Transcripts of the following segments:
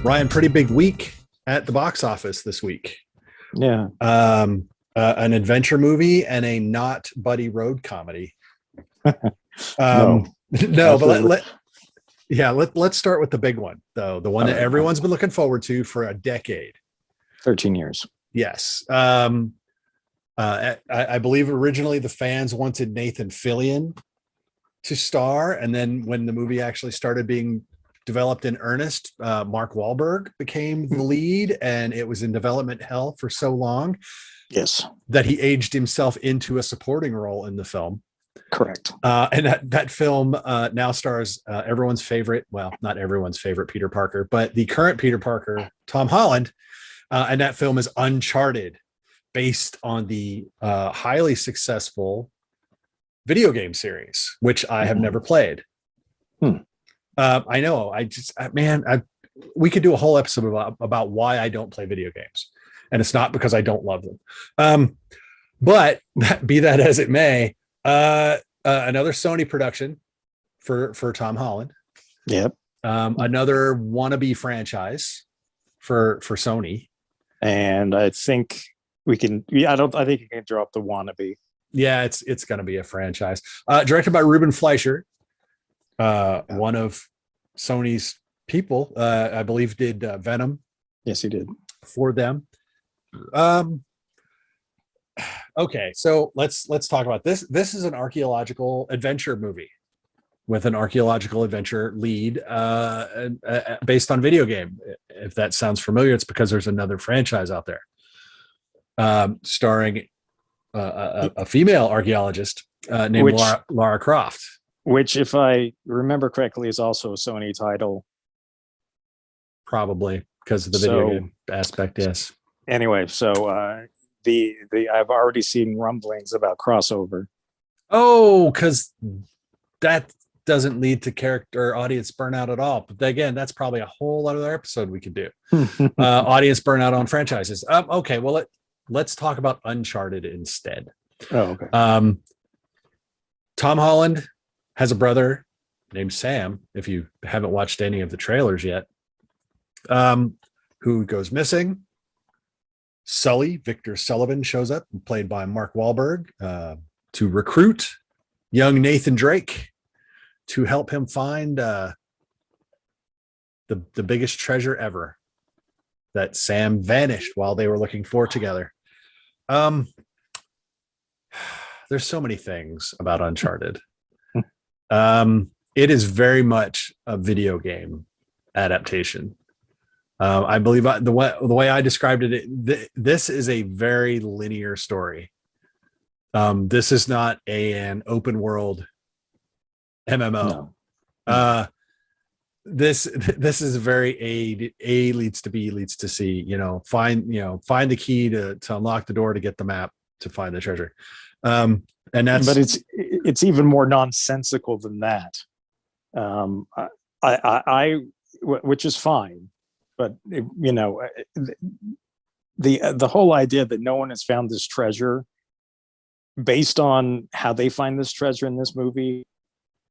Ryan, pretty big week at the box office this week. Yeah. An adventure movie and a not buddy road comedy. No, No, but absolutely. let's start with the big one, though, the one All that right. everyone's been looking forward to for a decade. 13 years. Yes. I believe originally the fans wanted Nathan Fillion to star, and then when the movie actually started being developed in earnest, Mark Wahlberg became the lead, and it was in development hell for so long Yes, that he aged himself into a supporting role in the film. correct. And that film now stars everyone's favorite, well, not everyone's favorite Peter Parker, but the current Peter Parker, Tom Holland. And that film is Uncharted, based on the highly successful video game series, which I have never played. I know. We could do a whole episode about why I don't play video games, and it's not because I don't love them. But be that as it may, another Sony production for Tom Holland. Yep. Another wannabe franchise for Sony. And I think we can. I think you can drop the wannabe. Yeah, it's going to be a franchise. Directed by Ruben Fleischer, one of Sony's people. I believe did Venom. Yes, he did. For them. Okay, so let's talk about this. This is an archaeological adventure movie with an archaeological adventure lead, based on video game. If that sounds familiar, it's because there's another franchise out there, starring a female archaeologist named Lara Croft. Which, if I remember correctly, is also a Sony title. Probably because of the video game aspect, yes. Anyway, so the I've already seen rumblings about crossover. Oh, because that doesn't lead to character or audience burnout at all. But again, that's probably a whole other episode we could do. Audience burnout on franchises. Okay, well, let's talk about Uncharted instead. Oh, okay. Tom Holland has a brother named Sam, if you haven't watched any of the trailers yet, who goes missing. Sully, Victor Sullivan, shows up, played by Mark Wahlberg, to recruit young Nathan Drake to help him find the biggest treasure ever that Sam vanished while they were looking for together. There's so many things about Uncharted. It is very much a video game adaptation. I believe the way I described it, this is a very linear story. This is not an open world MMO. No. This is a very A leads to B leads to C. Find the key to unlock the door to get the map to find the treasure. And that's. But it's even more nonsensical than that. Which is fine. But the whole idea that no one has found this treasure based on how they find this treasure in this movie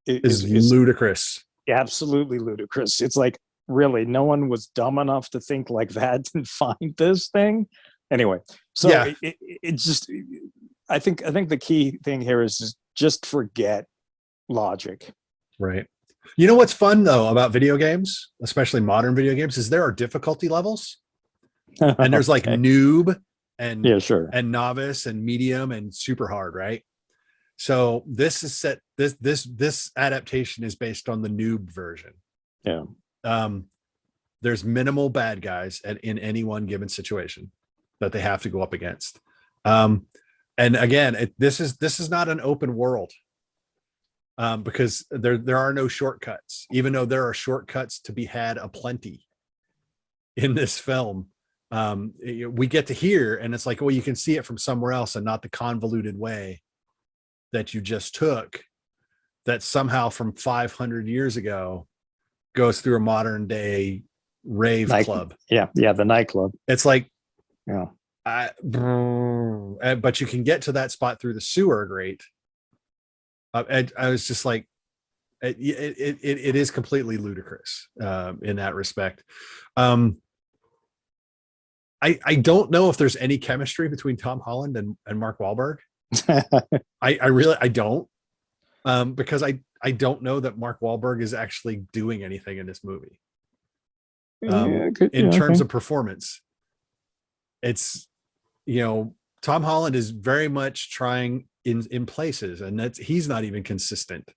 is ludicrous. Absolutely ludicrous. It's like, really, no one was dumb enough to think like that and find this thing. Anyway, so yeah. It just, I think the key thing here is just forget logic. Right. You know what's fun though about video games, especially modern video games, is there are difficulty levels, and there's like noob and and novice and medium and super hard, right? So this is set. This adaptation is based on the noob version. Yeah. There's minimal bad guys in any one given situation that they have to go up against. And again, this is not an open world. Because there are no shortcuts, even though there are shortcuts to be had aplenty in this film. We get to hear, and it's like, well, you can see it from somewhere else and not the convoluted way that you just took, that somehow from 500 years ago goes through a modern day rave club. Yeah, the nightclub. It's like, yeah. But you can get to that spot through the sewer grate. I was just like, It is completely ludicrous in that respect. I don't know if there's any chemistry between Tom Holland and Mark Wahlberg. I really I don't, because I don't know that Mark Wahlberg is actually doing anything in this movie. In terms of performance, it's, Tom Holland is very much trying in places, and he's not even consistent.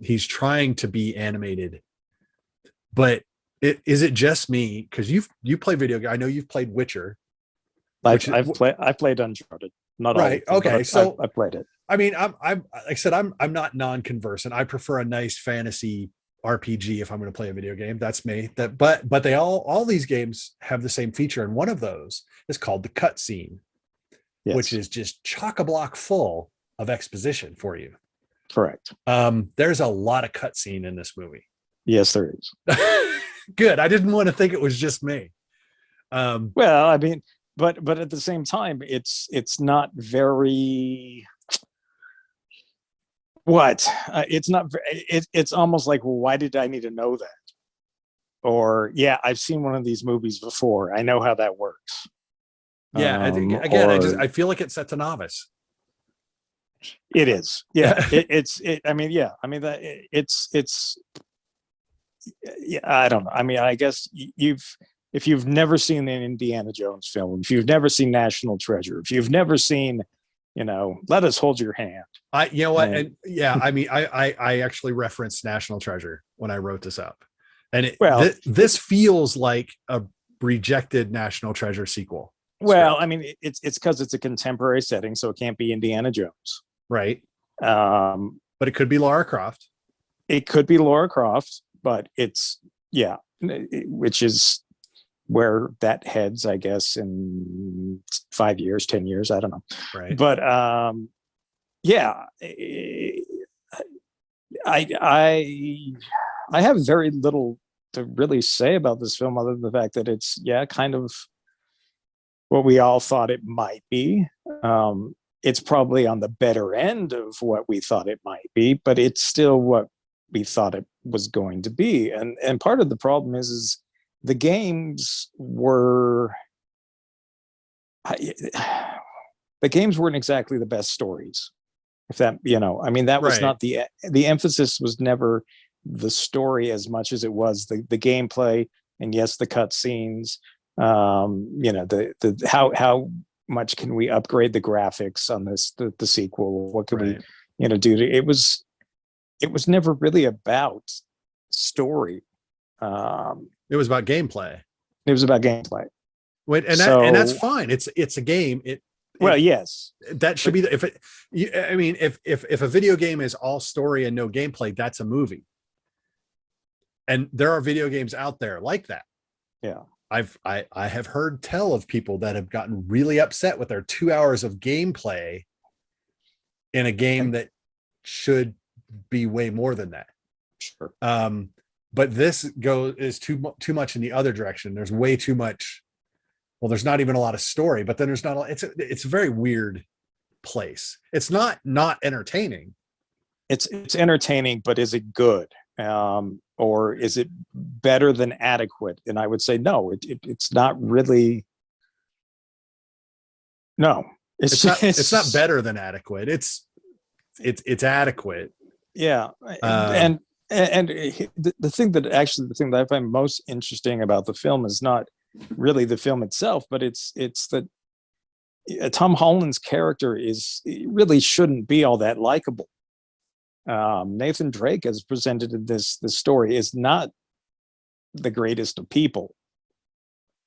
He's trying to be animated, but is it just me? Because you play video. I know you've played Witcher. I've played Uncharted. Not right. All okay. So I played it. I mean, I'm like I said, I'm not non-conversant. I prefer a nice fantasy RPG if I'm going to play a video game. That's me. But they all these games have the same feature, and one of those is called the cutscene, which is just chock-a-block full of exposition for you. Correct. There's a lot of cutscene in this movie. Yes, there is. Good. I didn't want to think it was just me. Well, I mean, but at the same time, it's not very. It's not. It's almost like, well, why did I need to know that? Or yeah, I've seen one of these movies before. I know how that works. Yeah. I think again, I feel like it sets a novice. It is. Yeah. It's. I mean, yeah. I mean that it's. Yeah. I don't know. I mean, I guess if you've never seen an Indiana Jones film, if you've never seen National Treasure, if you've never seen, Let Us Hold Your Hand. You know what? And yeah, I mean, I actually referenced National Treasure when I wrote this up, and this feels like a rejected National Treasure sequel. Well, I mean, it's because it's a contemporary setting, so it can't be Indiana Jones, right? But it could be Lara Croft. It could be Lara Croft, but it's which is where that heads, I guess, in 5 years, 10 years, I don't know. Right. But yeah, I have very little to really say about this film other than the fact that it's kind of what we all thought it might be. It's probably on the better end of what we thought it might be, but it's still what we thought it was going to be. And part of the problem is the games weren't exactly the best stories. If that, I mean, that was not the emphasis was never the story as much as it was the gameplay, and yes, the cutscenes. The how much can we upgrade the graphics on the sequel? What can we do to it was never really about story. It was about gameplay. It was about gameplay. Wait, and that's fine. It's a game. Yes, that should be if a video game is all story and no gameplay, that's a movie. And there are video games out there like that. Yeah. I have heard tell of people that have gotten really upset with their 2 hours of gameplay in a game that should be way more than that. Sure. But this is too much in the other direction. There's way too much. Well, there's not even a lot of story, but then there's not. It's a very weird place. It's not entertaining. It's entertaining, but is it good? Or is it better than adequate? And I would say no. It's not really. No, it's not better than adequate. It's adequate. Yeah, and the thing that I find most interesting about the film is not really the film itself, but it's that Tom Holland's character really shouldn't be all that likable. Nathan Drake, as presented in this story, is not the greatest of people.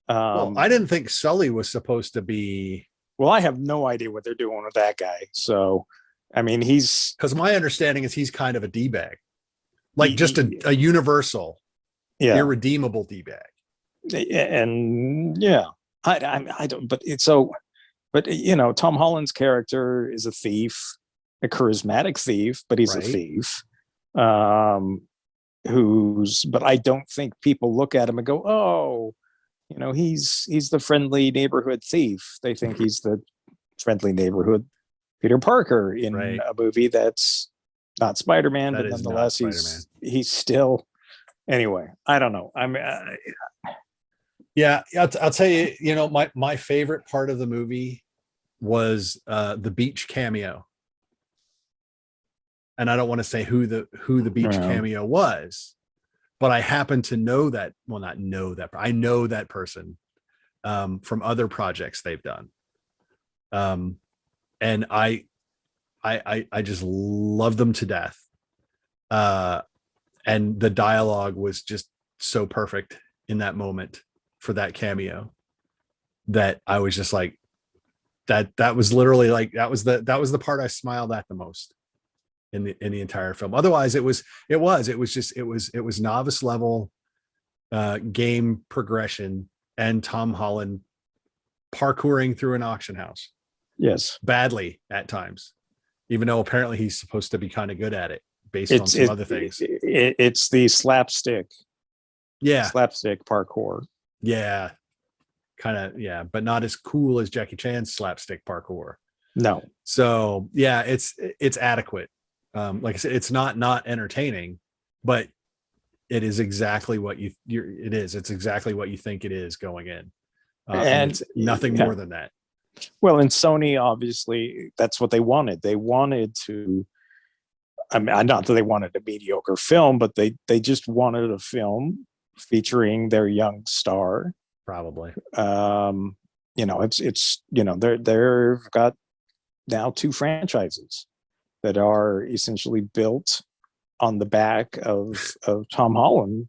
Well, I didn't think Sully was supposed to be. Well, I have no idea what they're doing with that guy. So, I mean, because my understanding is he's kind of a D-bag, like just a universal, irredeemable D-bag. And yeah, I don't. But it's so. But Tom Holland's character is a thief. A charismatic thief, but he's a thief. But I don't think people look at him and go, oh, he's the friendly neighborhood thief. They think he's the friendly neighborhood Peter Parker in a movie that's, not Spider-Man, That but is not nonetheless, Spider-Man. he's still. Anyway, I don't know. I mean, Yeah, I'll tell you. You know, my favorite part of the movie was the beach cameo, and I don't want to say who the beach cameo was, but I happen to know that. Well, not know that. I know that person from other projects they've done, and I just love them to death. And the dialogue was just so perfect in that moment for that cameo that I was just like, that was literally like, that was the part I smiled at the most in the entire film. Otherwise it was novice level game progression and Tom Holland parkouring through an auction house. Yes. Badly at times, even though apparently he's supposed to be kind of good at it based on some other things. It's the slapstick. Yeah. Slapstick parkour. Yeah. Kind of, yeah, but not as cool as Jackie Chan's slapstick parkour. No. So yeah, it's adequate. Like I said, it's not entertaining, but it is exactly what it's exactly what you think it is going in. And it's nothing more than that. Well, and Sony, obviously, that's what they wanted. They wanted to, I mean, not that they wanted a mediocre film, but they just wanted a film featuring their young star. Probably. You know, it's you know, they've got now 2 franchises that are essentially built on the back of Tom Holland.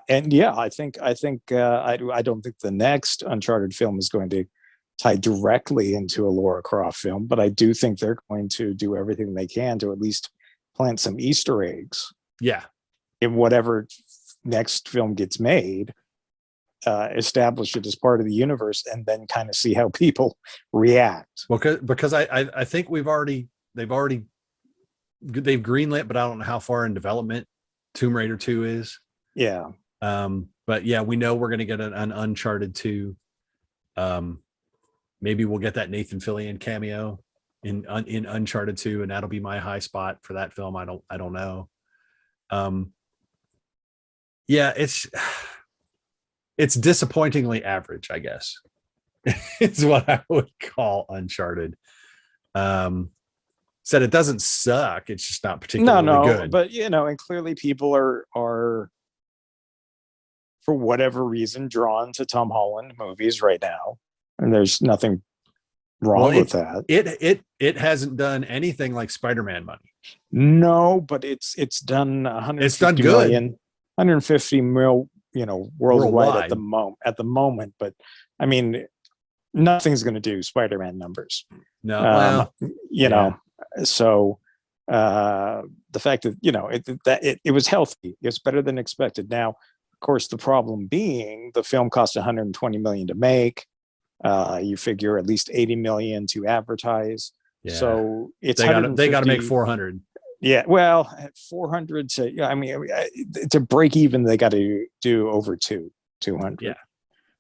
And yeah, I don't think the next Uncharted film is going to tie directly into a Lara Croft film, but I do think they're going to do everything they can to at least plant some Easter eggs. Yeah. In whatever next film gets made, establish it as part of the universe, and then kind of see how people react. Well, because I think they've greenlit, but I don't know how far in development Tomb Raider 2 is. Yeah. But yeah, we know we're going to get an Uncharted 2. Maybe we'll get that Nathan Fillion cameo in Uncharted 2, and that'll be my high spot for that film. I don't know. Yeah, it's disappointingly average, I guess. Is what I would call Uncharted. Said it doesn't suck. It's just not particularly good. But you know, and clearly people are for whatever reason drawn to Tom Holland movies right now, and there's nothing wrong with that. It hasn't done anything like Spider-Man money. No, but it's done 150 million, 150 mil, you know, worldwide at the moment. But I mean, nothing's going to do Spider-Man numbers. No, you know, so the fact that, you know, it was healthy, it's better than expected. Now, of course, the problem being the film cost 120 million to make. You figure at least 80 million to advertise. Yeah. So it's they got to make 400. Yeah, well, 400 to, I mean, to break even, they got to do over 200. Yeah.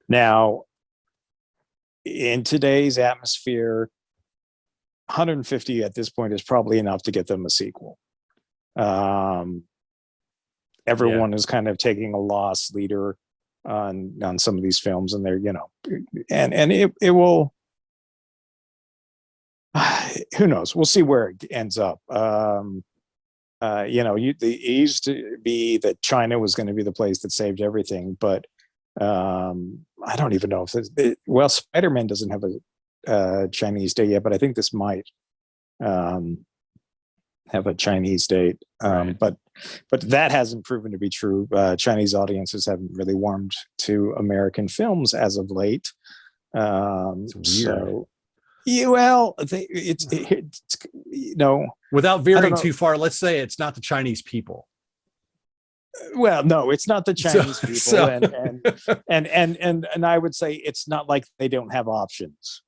Now, in today's atmosphere, 150 at this point is probably enough to get them a sequel. Everyone is kind of taking a loss leader on some of these films, and they're, you know, and it will, who knows, we'll see where it ends up. You know, it used to be that China was going to be the place that saved everything, but I don't even know if well, Spider-Man doesn't have a Chinese date yet, but I think this might have a Chinese date. Right. But that hasn't proven to be true. Chinese audiences haven't really warmed to American films as of late. It's weird. So, yeah, well, it's you know, without veering too far, let's say it's not the Chinese people. Well, no, it's not the Chinese people, and I would say it's not like they don't have options.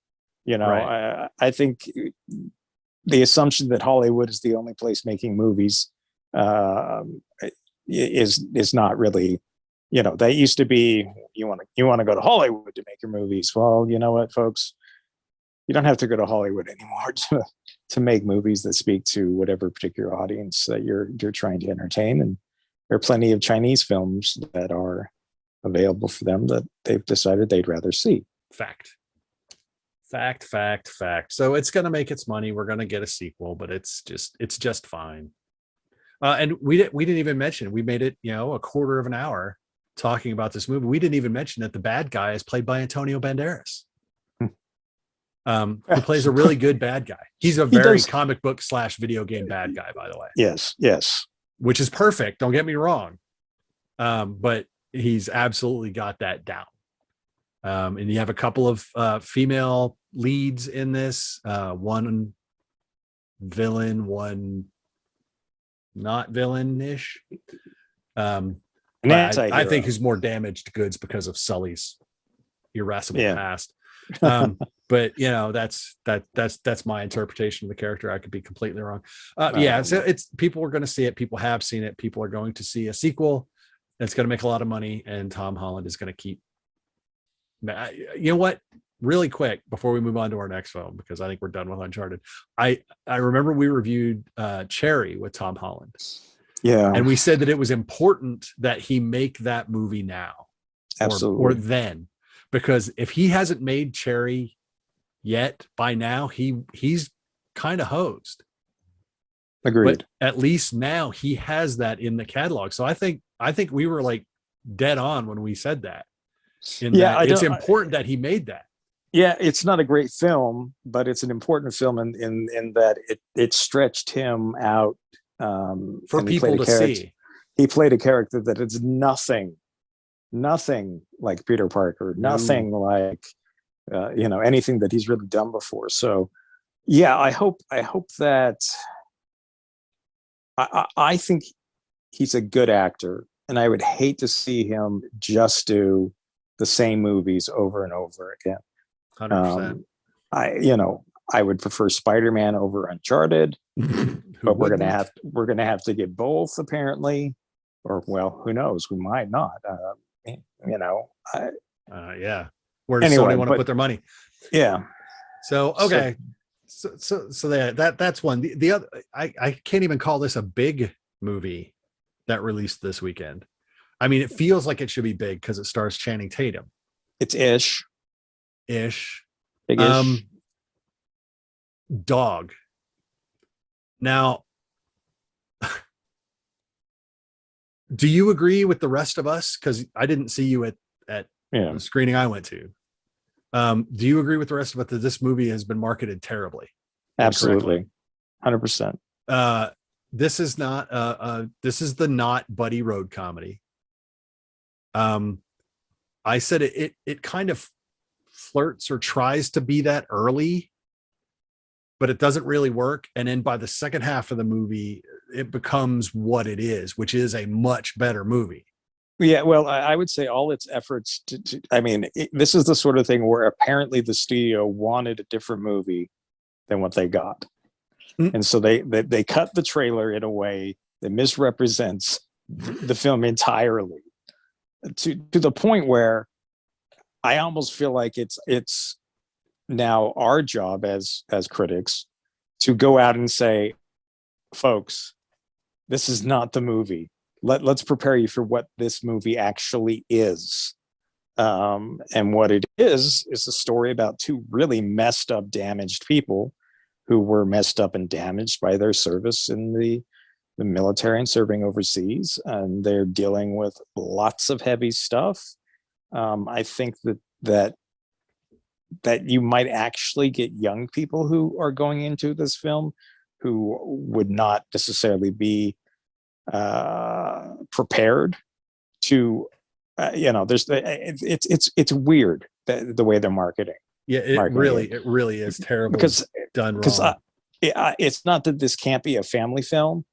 You know, right. I think the assumption that Hollywood is the only place making movies is not really, you know, that used to be, you want to go to Hollywood to make your movies. Well, you know what, folks, you don't have to go to Hollywood anymore to make movies that speak to whatever particular audience that you're trying to entertain. And there are plenty of Chinese films that are available for them that they've decided they'd rather see. Fact. So it's going to make its money. We're going to get a sequel, but it's just fine. And we didn't even mention, we made it, a quarter of an hour talking about this movie. We didn't even mention that the bad guy is played by Antonio Banderas. He plays a really good bad guy. He's a very comic book / video game bad guy, by the way. Yes. Which is perfect. Don't get me wrong. But he's absolutely got that down. And you have a couple of female leads in this. One villain, one not villainish. I think he's more damaged goods because of Sully's irascible past. But that's my interpretation of the character. I could be completely wrong. So it's, people are going to see it. People have seen it. People are going to see a sequel. It's going to make a lot of money, and Tom Holland is going to keep. You know what? Really quick before we move on to our next film, because I think we're done with Uncharted. I remember we reviewed Cherry with Tom Holland. Yeah, and we said that it was important that he make that movie now, or then, because if he hasn't made Cherry yet, by now he's kind of hosed. Agreed. But at least now he has that in the catalog. So I think we were like dead on when we said that. It's important that he made that. Yeah, it's not a great film, but it's an important film in that it stretched him out for people to see. He played a character that is nothing like Peter Parker, nothing like anything that he's really done before. So yeah, I hope that I think he's a good actor, and I would hate to see him just do the same movies over and over again. 100%. I would prefer Spider-Man over Uncharted, but we're gonna have to get both apparently, or well, who knows? We might not. Where does Sony want to put their money? Yeah. So okay. So that's one. The other, I can't even call this a big movie that released this weekend. I mean, it feels like it should be big because it stars Channing Tatum. It's ish. Big-ish. Dog. Now, do you agree with the rest of us? Because I didn't see you at the screening I went to. Do you agree with the rest of us that this movie has been marketed terribly? Absolutely. 100%. This is not this is the not buddy road comedy. I said it kind of flirts or tries to be that early, but it doesn't really work. And then by the second half of the movie, it becomes what it is, which is a much better movie. Yeah, well, I would say all its efforts this is the sort of thing where apparently the studio wanted a different movie than what they got. Mm-hmm. And so they cut the trailer in a way that misrepresents the film entirely, to the point where I almost feel like it's now our job as critics to go out and say, folks, this is not the movie. Let's prepare you for what this movie actually is. And what it is a story about two really messed up, damaged people who were messed up and damaged by their service in the military and serving overseas. And they're dealing with lots of heavy stuff. I think that you might actually get young people who are going into this film who would not necessarily be prepared to it's weird the way they're marketing. It really is terrible because done wrong. It's not that this can't be a family film.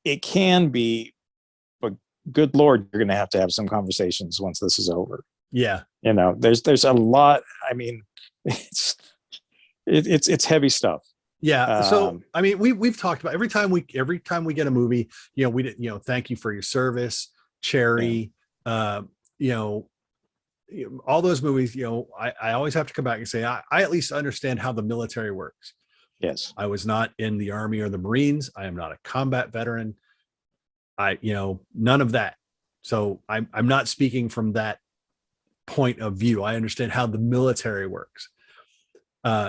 It can be, but good Lord, you're going to have some conversations once this is over. Yeah, there's a lot. I mean, it's heavy stuff. Yeah. So, I mean, we've talked about every time we get a movie, thank you for your service, Cherry, all those movies, I always have to come back and say, I at least understand how the military works. Yes. I was not in the Army or the Marines. I am not a combat veteran. None of that. So I'm not speaking from that point of view. I understand how the military works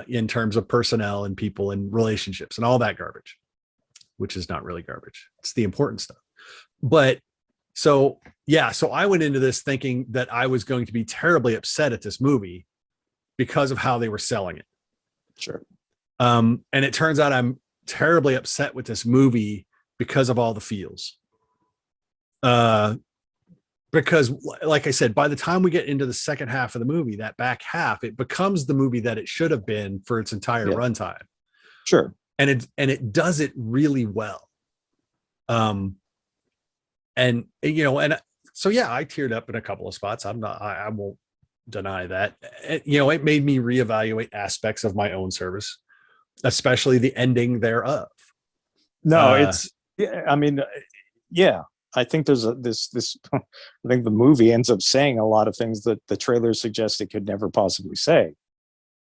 in terms of personnel and people and relationships and all that garbage, which is not really garbage. It's the important stuff. But so I went into this thinking that I was going to be terribly upset at this movie because of how they were selling it. Sure. And it turns out I'm terribly upset with this movie because of all the feels. Because like I said, by the time we get into the second half of the movie, that back half, it becomes the movie that it should have been for its entire runtime. Sure. And it does it really well. And so I teared up in a couple of spots. I won't deny that. It made me reevaluate aspects of my own service, especially the ending thereof. No, I think there's this I think the movie ends up saying a lot of things that the trailer suggests it could never possibly say.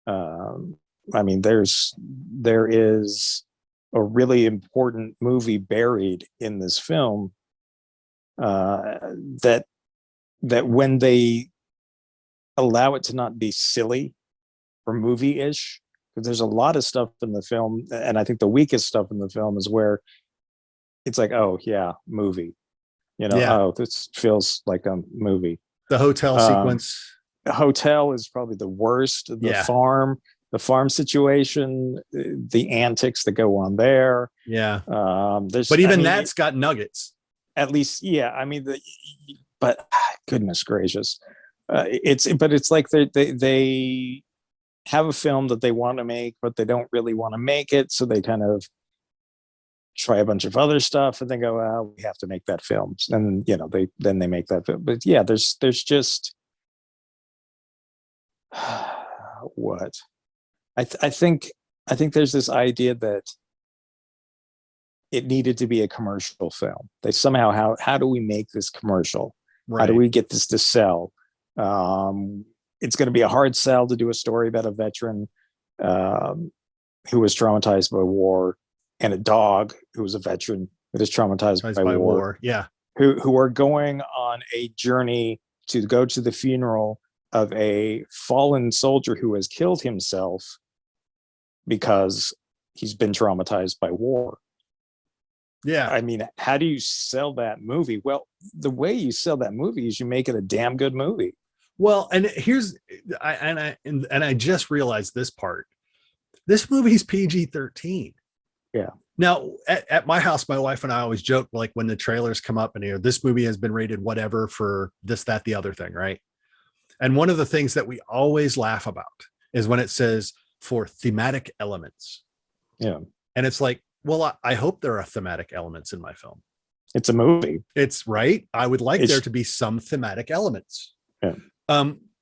There is a really important movie buried in this film that when they allow it to not be silly or movie-ish, because there's a lot of stuff in the film, and I think the weakest stuff in the film is where it's like, oh yeah, movie. Oh, this feels like a movie. The hotel sequence. The hotel is probably the worst. The farm situation, the antics that go on there. Yeah. But even that's got nuggets. At least, but goodness gracious, it's like they have a film that they want to make, but they don't really want to make it, so they kind of try a bunch of other stuff and then go, well, we have to make that film, and they make that film. But there's just what I think there's this idea that it needed to be a commercial film. They somehow, how do we make this commercial? Right. How do we get this to sell? It's going to be a hard sell to do a story about a veteran who was traumatized by war, and a dog who was a veteran that is traumatized by war. Yeah. Who are going on a journey to go to the funeral of a fallen soldier who has killed himself because he's been traumatized by war. Yeah. How do you sell that movie? Well, the way you sell that movie is you make it a damn good movie. Well, and I just realized this part. This movie's PG-13. Yeah. Now, at my house, my wife and I always joke, like, when the trailers come up and this movie has been rated whatever for this, that, the other thing, right? And one of the things that we always laugh about is when it says for thematic elements. Yeah. And it's like, well, I hope there are thematic elements in my film. It's a movie. It's right. I would like there to be some thematic elements. Yeah.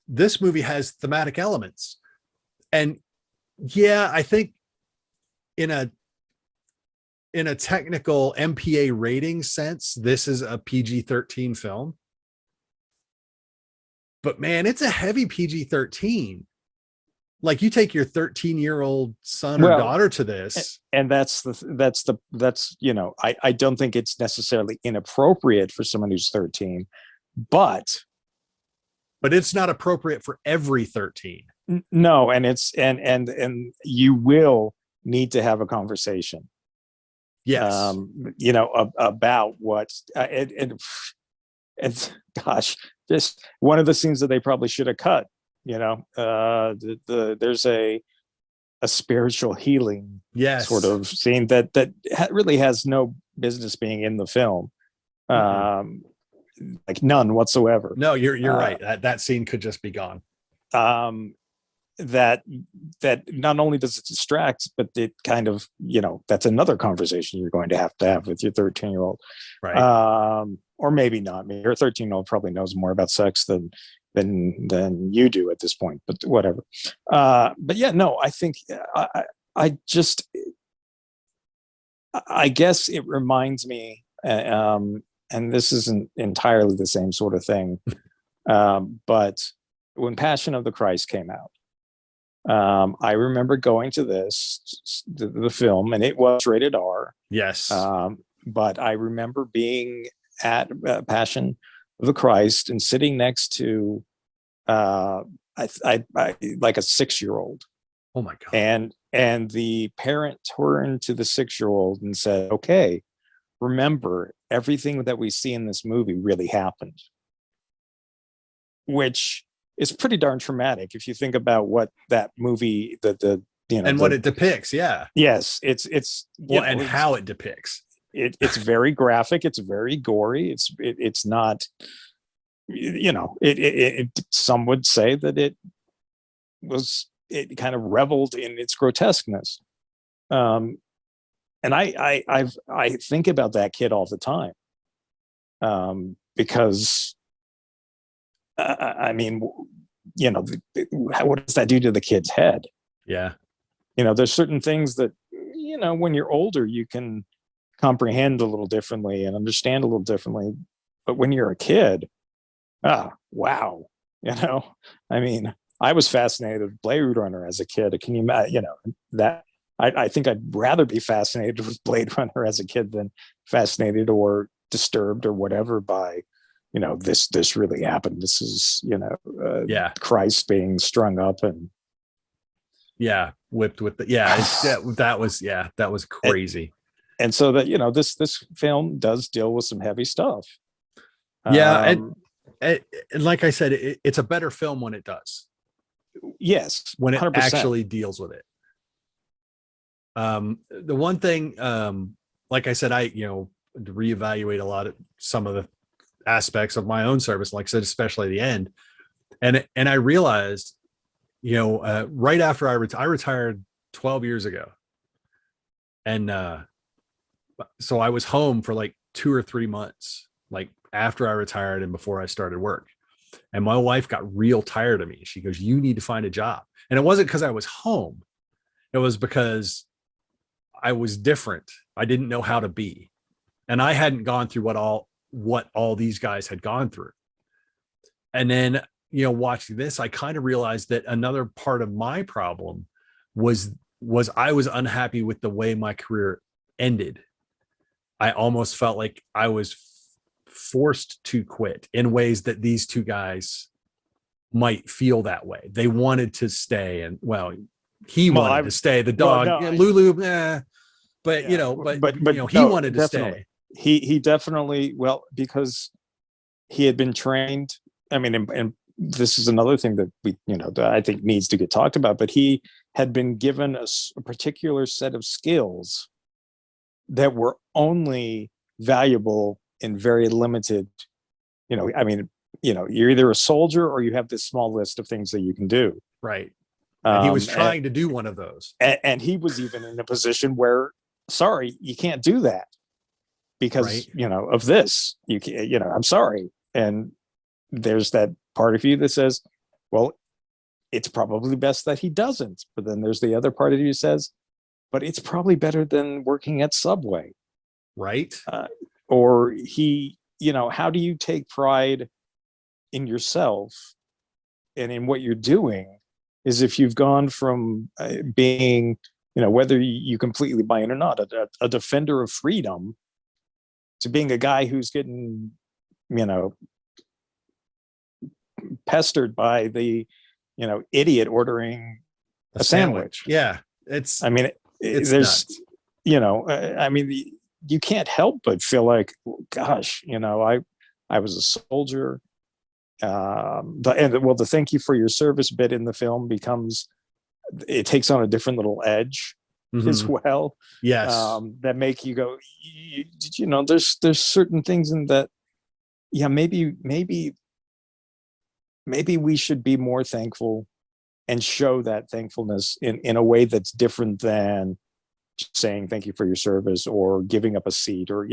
This movie has thematic elements. And I think in a technical MPA rating sense, this is a PG-13 film. But man, it's a heavy PG-13. Like, you take your 13-year-old son or daughter to this, and that's I don't think it's necessarily inappropriate for someone who's 13, but it's not appropriate for every 13. No, and it's and you will need to have a conversation. Yes. About what and gosh, just one of the scenes that they probably should have cut. There's a spiritual healing sort of scene that really has no business being in the film. Like none whatsoever. No, you're right. That scene could just be gone. That not only does it distract, but it kind of, that's another conversation you're going to have with your 13-year-old. Right. Or maybe not. Your 13-year-old probably knows more about sex than you do at this point, but whatever. But yeah, no, I think I guess it reminds me, and this isn't entirely the same sort of thing, but when Passion of the Christ came out, I remember going to the film, and it was rated R. Yes. But I remember being at Passion of the Christ and sitting next to I like a 6-year-old. Oh my God. And the parent turned to the 6-year-old and said, "Okay, remember, everything that we see in this movie really happened," which is pretty darn traumatic if you think about what that movie, what it depicts. Yeah. Yes, and how it depicts. It's very graphic. It's very gory. It's not, some would say that it kind of reveled in its grotesqueness. And I think about that kid all the time. Because I mean, what does that do to the kid's head? Yeah. There's certain things that, when you're older, you can comprehend a little differently and understand a little differently. But when you're a kid, wow. I mean, I was fascinated with Blade Runner as a kid. Can you imagine, that I think I'd rather be fascinated with Blade Runner as a kid than fascinated or disturbed or whatever by, this really happened. This is, Christ being strung up and whipped with that was crazy. And so that, this film does deal with some heavy stuff. And like I said, it's a better film when it does. Yes, when it 100%. Actually deals with it. The one thing, like I said, I reevaluate a lot of some of the aspects of my own service, like I said, especially the end, and I realized, right after I retired 12 years ago, and so I was home for like 2 or 3 months, like after I retired and before I started work. And my wife got real tired of me. She goes, "You need to find a job." And it wasn't because I was home. It was because I was different. I didn't know how to be. And I hadn't gone through what all these guys had gone through. And then, watching this, I kind of realized that another part of my problem was I was unhappy with the way my career ended. I almost felt like I was forced to quit in ways that these two guys might feel that way. They wanted to stay, and he wanted to stay. The dog, Lulu, but he wanted to stay. He definitely, because he had been trained. I mean, and this is another thing that that I think needs to get talked about. But he had been given a particular set of skills that were only valuable in very limited, you're either a soldier or you have this small list of things that you can do. Right. And he was trying to do one of those. And he was even in a position where, sorry, you can't do that because, of this. You can't, I'm sorry. And there's that part of you that says, well, it's probably best that he doesn't. But then there's the other part of you that says, but it's probably better than working at Subway. Right. Or how do you take pride in yourself and in what you're doing is if you've gone from being, whether you completely buy in or not, a defender of freedom to being a guy who's getting, pestered by the, idiot ordering a sandwich. Yeah. I mean, there's nuts. You can't help but feel like, gosh, I was a soldier. The thank you for your service bit in the film it takes on a different little edge as well. Yes. That make you go, there's certain things in that. Yeah, maybe we should be more thankful and show that thankfulness in a way that's different than saying thank you for your service or giving up a seat or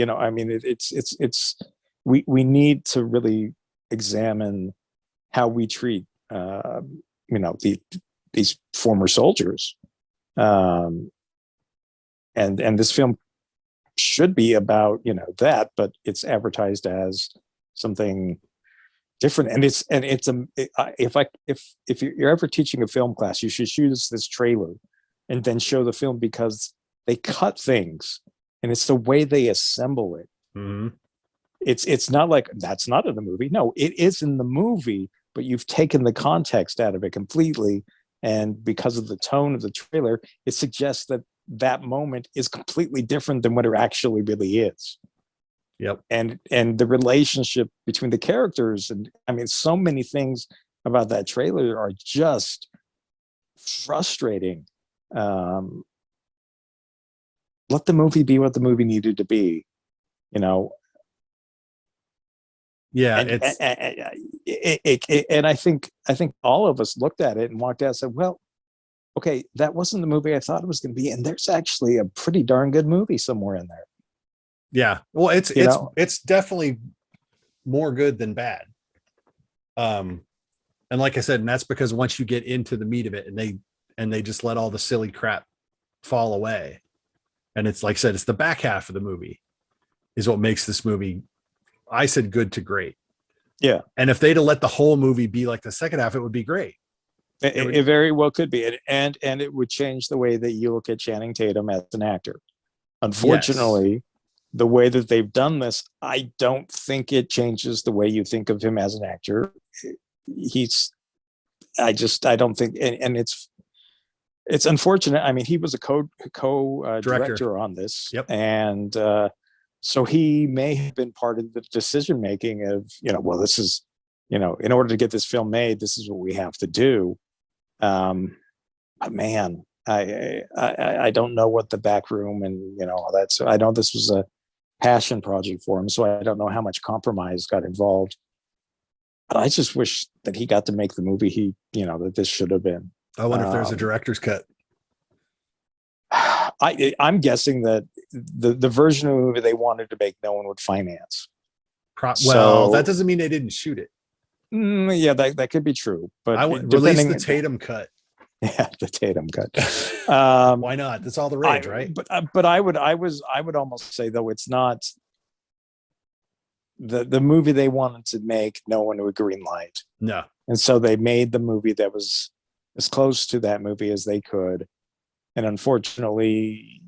we need to really examine how we treat these former soldiers, and this film should be about that, but it's advertised as something different. And if you're ever teaching a film class, you should use this trailer and then show the film, because they cut things and it's the way they assemble it. Mm-hmm. It's not like that's not in the movie. No, it is in the movie, but you've taken the context out of it completely. And because of the tone of the trailer, it suggests that that moment is completely different than what it actually really is. Yep. And the relationship between the characters, and I mean, so many things about that trailer are just frustrating. Let the movie be what the movie needed to be, you know. Yeah, and I think all of us looked at it and walked out and said, well, okay, that wasn't the movie I thought it was going to be, and there's actually a pretty darn good movie somewhere in there. Yeah, well, it's definitely more good than bad. And like I said, and that's because once you get into the meat of it, and they just let all the silly crap fall away, and it's like I said, it's the back half of the movie is what makes this movie, I said, good to great. Yeah, and if they'd have let the whole movie be like the second half, it would be great. It very well could be, and it would change the way that you look at Channing Tatum as an actor. Unfortunately, yes, the way that they've done this, I don't think it changes the way you think of him as an actor. I don't think, and it's unfortunate. I mean, he was a co-director on this, yep, and so he may have been part of the decision making of, well, this is, in order to get this film made, this is what we have to do. But man, I don't know what the back room and all that. So I know this was a passion project for him, so I don't know how much compromise got involved. But I just wish that he got to make the movie that this should have been. I wonder if there's a director's cut. I'm guessing that the version of the movie they wanted to make, no one would finance. Well, that doesn't mean they didn't shoot it. Yeah, that could be true, but I would release the Tatum cut. Yeah, the Tatum cut. Why not? That's all the rage, right? But I would almost say, though, it's not the movie they wanted to make. No one would green light. No, and so they made the movie that was as close to that movie as they could, and unfortunately,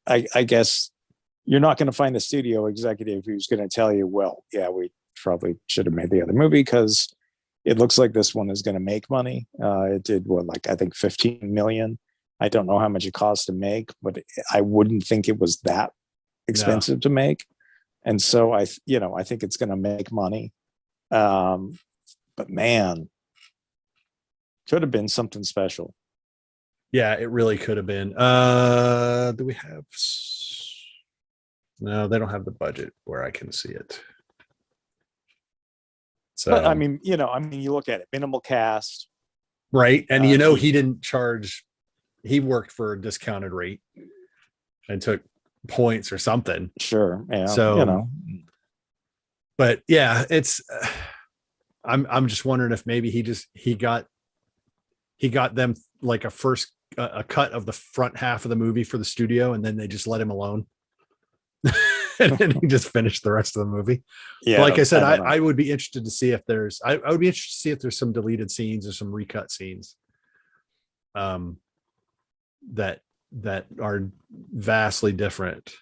I guess you're not going to find a studio executive who's going to tell you, well, yeah, we probably should have made the other movie because it looks like this one is going to make money. It did I think 15 million. I don't know how much it cost to make, but I wouldn't think it was that expensive to make. And so I think it's going to make money. But man, could have been something special. Yeah, it really could have been. Do we have? No, they don't have the budget where I can see it. So, but I mean, you look at it, minimal cast. Right. And he didn't charge, he worked for a discounted rate and took points or something. Sure. Yeah. So, but yeah, it's, I'm just wondering if maybe he got them like a cut of the front half of the movie for the studio, and then they just let him alone. And then he just finished the rest of the movie. Yeah, but like I said, I would be interested to see if there's I would be interested to see if there's some deleted scenes or some recut scenes that are vastly different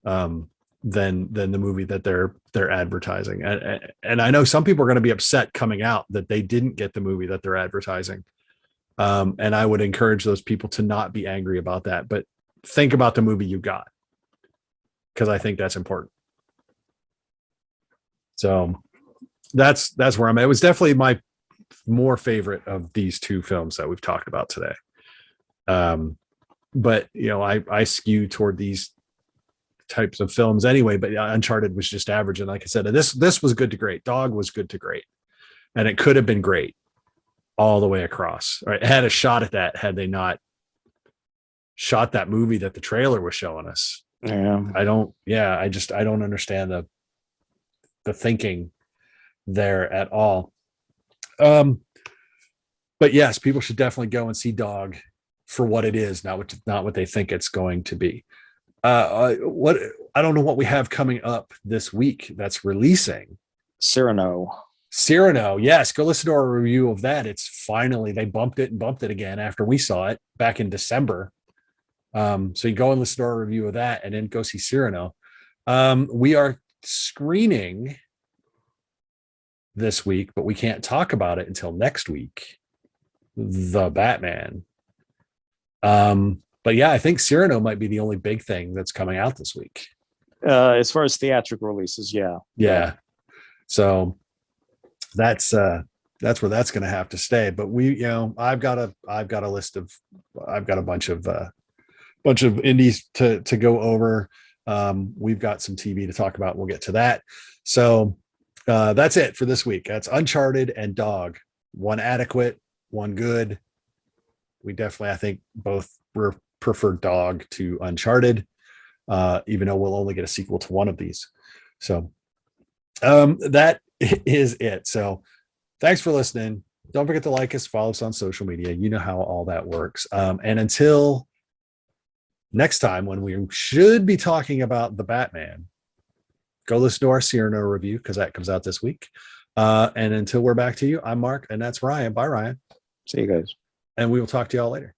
than the movie that they're advertising. And I know some people are going to be upset coming out that they didn't get the movie that they're advertising. And I would encourage those people to not be angry about that, but think about the movie you got, because I think that's important. So that's where I'm at. It was definitely my more favorite of these two films that we've talked about today. But I skew toward these types of films anyway, but Uncharted was just average. And like I said, this was good to great. Dog was good to great. And it could have been great all the way across. Right? It had a shot at that had they not shot that movie that the trailer was showing us. Yeah. I don't understand the thinking there at all. But yes, people should definitely go and see Dog for what it is, not what they think it's going to be. What I don't know what we have coming up this week that's releasing. Cyrano, yes, go listen to our review of that. It's finally, they bumped it and bumped it again after we saw it back in December. So you go and listen to our review of that and then go see Cyrano. We are screening this week, but we can't talk about it until next week. The Batman. But yeah, I think Cyrano might be the only big thing that's coming out this week. As far as theatrical releases, yeah. So that's where that's going to have to stay. But I've got a bunch of indies to go over. We've got some TV to talk about. We'll get to that. So that's it for this week. That's Uncharted and Dog. One adequate, one good. We definitely, I think, both prefer Dog to Uncharted, even though we'll only get a sequel to one of these. So that is it. So thanks for listening. Don't forget to like us, follow us on social media. You know how all that works. And until next time, when we should be talking about the Batman, go listen to our Cyrano review because that comes out this week. And until we're back to you, I'm Mark, and that's Ryan. Bye, Ryan. See you guys. And we will talk to y'all later.